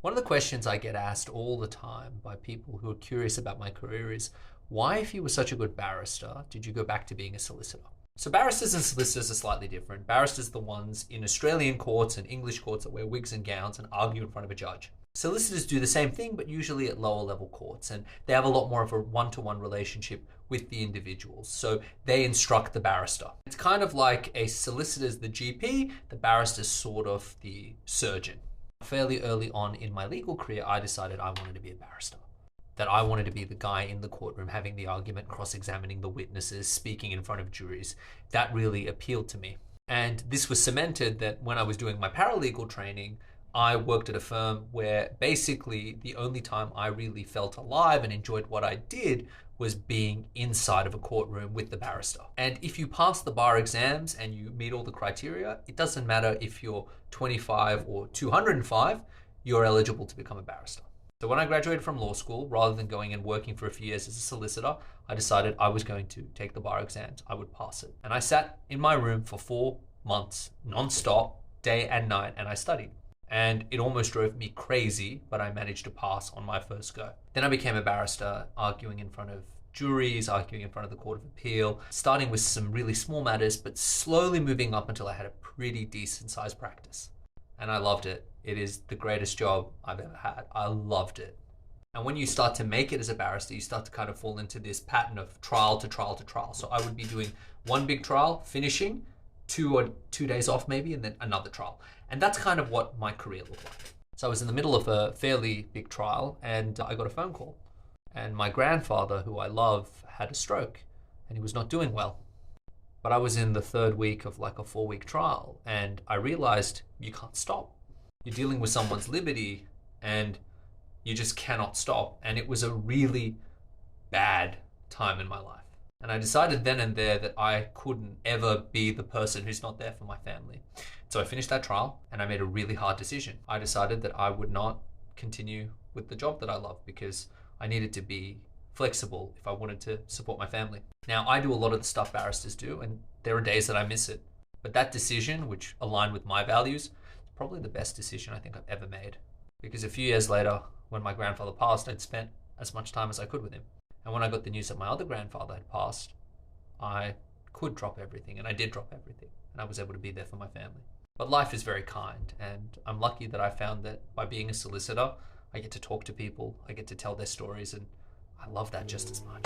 One of the questions I get asked all the time by people who are curious about my career is, why, if you were such a good barrister, did you go back to being a solicitor? So barristers and solicitors are slightly different. Barristers are the ones in Australian courts and English courts that wear wigs and gowns and argue in front of a judge. Solicitors do the same thing, but usually at lower level courts, and they have a lot more of a one-to-one relationship with the individuals. So they instruct the barrister. It's kind of like a solicitor's the GP, the barrister's sort of the surgeon. Fairly early on in my legal career, I decided I wanted to be a barrister. That I wanted to be the guy in the courtroom having the argument, cross-examining the witnesses, speaking in front of juries. That really appealed to me. And this was cemented that when I was doing my paralegal training, I worked at a firm where basically the only time I really felt alive and enjoyed what I did was being inside of a courtroom with the barrister. And if you pass the bar exams and you meet all the criteria, it doesn't matter if you're 25 or 205, you're eligible to become a barrister. So when I graduated from law school, rather than going and working for a few years as a solicitor, I decided I was going to take the bar exams. I would pass it. And I sat in my room for 4 months, non-stop, day and night, and I studied. And it almost drove me crazy, but I managed to pass on my first go. Then I became a barrister, arguing in front of juries, arguing in front of the Court of Appeal, starting with some really small matters, but slowly moving up until I had a pretty decent sized practice. And I loved it. It is the greatest job I've ever had. I loved it. And when you start to make it as a barrister, you start to kind of fall into this pattern of trial to trial to trial. So I would be doing one big trial, finishing, 2 days off maybe, and then another trial. And that's kind of what my career looked like. So I was in the middle of a fairly big trial and I got a phone call. And my grandfather, who I love, had a stroke and he was not doing well. But I was in the third week of like a 4-week trial and I realized you can't stop. You're dealing with someone's liberty and you just cannot stop. And it was a really bad time in my life. And I decided then and there that I couldn't ever be the person who's not there for my family. So I finished that trial and I made a really hard decision. I decided that I would not continue with the job that I love because I needed to be flexible if I wanted to support my family. Now, I do a lot of the stuff barristers do, and there are days that I miss it. But that decision, which aligned with my values, is probably the best decision I think I've ever made. Because a few years later, when my grandfather passed, I'd spent as much time as I could with him. And when I got the news that my other grandfather had passed, I could drop everything, and I did drop everything, and I was able to be there for my family. But life is very kind, and I'm lucky that I found that by being a solicitor, I get to talk to people, I get to tell their stories, and I love that just as much.